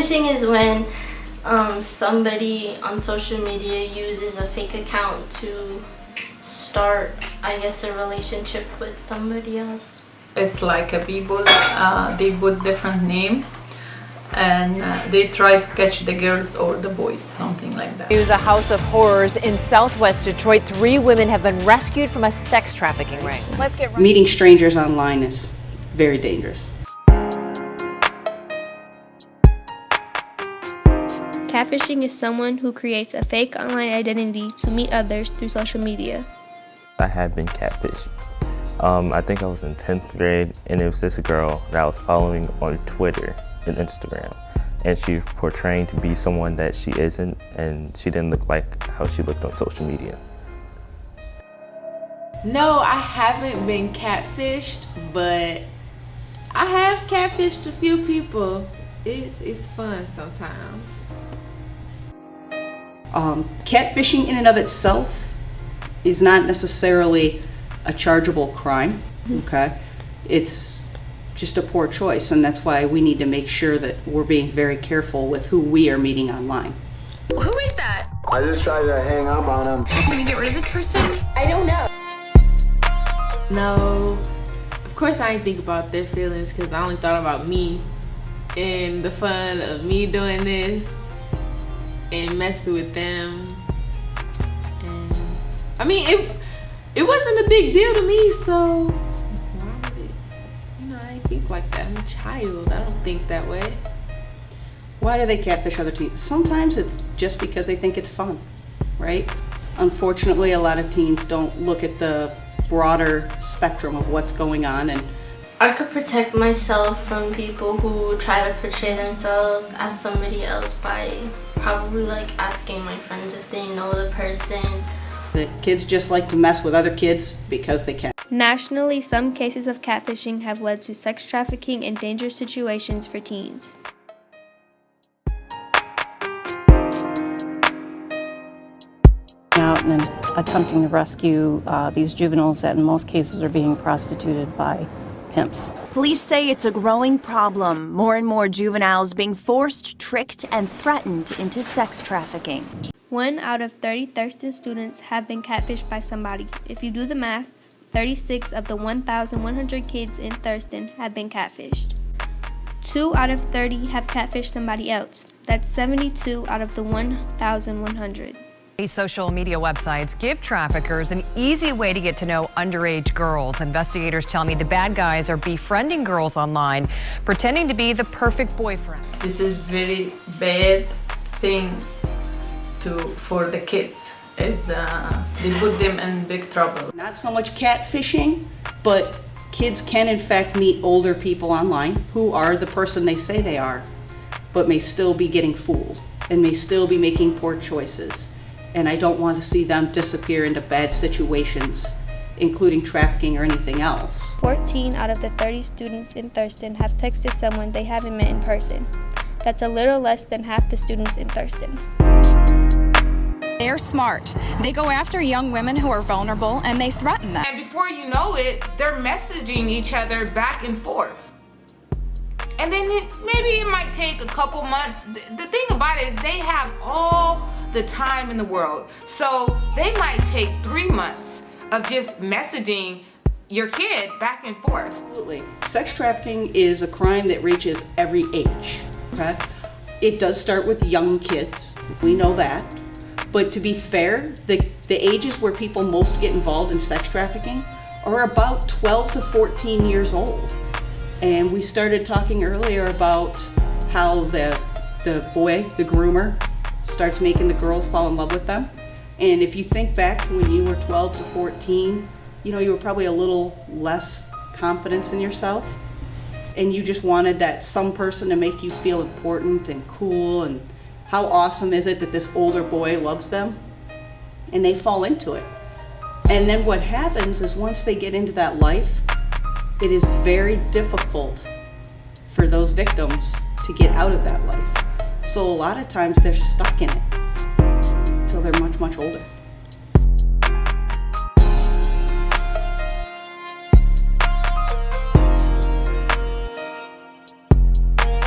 Catfishing is when somebody on social media uses a fake account to start, I guess, a relationship with somebody else. It's like a people, they put different name and they try to catch the girls or the boys, something like that. It was a house of horrors in southwest Detroit. 3 women have been rescued from a sex trafficking ring. Let's get right. Meeting strangers online is very dangerous. Catfishing is someone who creates a fake online identity to meet others through social media. I had been catfished. I think I was in 10th grade, and it was this girl that I was following on Twitter and Instagram. And she was portraying to be someone that she isn't, and she didn't look like how she looked on social media. No, I haven't been catfished, but I have catfished a few people. It's fun sometimes. Catfishing in and of itself is not necessarily a chargeable crime, okay? It's just a poor choice, and that's why we need to make sure that we're being very careful with who we are meeting online. Who is that? I just tried to hang up on him. Can we get rid of this person? I don't know. No, of course I didn't think about their feelings because I only thought about me and the fun of me doing this and messing with them. And I mean, it wasn't a big deal to me, so why would it? You know, I didn't think like that. I'm a child. I don't think that way. Why do they catfish other teens? Sometimes it's just because they think it's fun, right? Unfortunately, a lot of teens don't look at the broader spectrum of what's going on. And I could protect myself from people who try to portray themselves as somebody else by probably like asking my friends if they know the person. the kids just like to mess with other kids because they can. Nationally, some cases of catfishing have led to sex trafficking and dangerous situations for teens. Out and attempting to rescue these juveniles that in most cases are being prostituted by pimps. Police say it's a growing problem. More and more juveniles being forced, tricked, and threatened into sex trafficking. 1 out of 30 Thurston students have been catfished by somebody. If you do the math, 36 of the 1,100 kids in Thurston have been catfished. 2 out of 30 have catfished somebody else. That's 72 out of the 1,100. Social media websites give traffickers an easy way to get to know underage girls. Investigators tell me the bad guys are befriending girls online, pretending to be the perfect boyfriend. This is very bad thing for the kids. They put them in big trouble. Not so much catfishing, but kids can in fact meet older people online who are the person they say they are, but may still be getting fooled and may still be making poor choices. And I don't want to see them disappear into bad situations, including trafficking or anything else. 14 out of the 30 students in Thurston have texted someone they haven't met in person. That's a little less than half the students in Thurston. They're smart. They go after young women who are vulnerable and they threaten them. And before you know it, they're messaging each other back and forth. And then maybe it might take a couple months. The thing about it is they have all the time in the world. So they might take 3 months of just messaging your kid back and forth. Absolutely. Sex trafficking is a crime that reaches every age. Okay? It does start with young kids. We know that. But to be fair, the ages where people most get involved in sex trafficking are about 12 to 14 years old. And we started talking earlier about how the boy, the groomer, starts making the girls fall in love with them. And if you think back to when you were 12 to 14, you were probably a little less confidence in yourself. And you just wanted that some person to make you feel important and cool, and how awesome is it that this older boy loves them? And they fall into it. And then what happens is once they get into that life, it is very difficult for those victims to get out of that life. So a lot of times they're stuck in it until they're much, much older.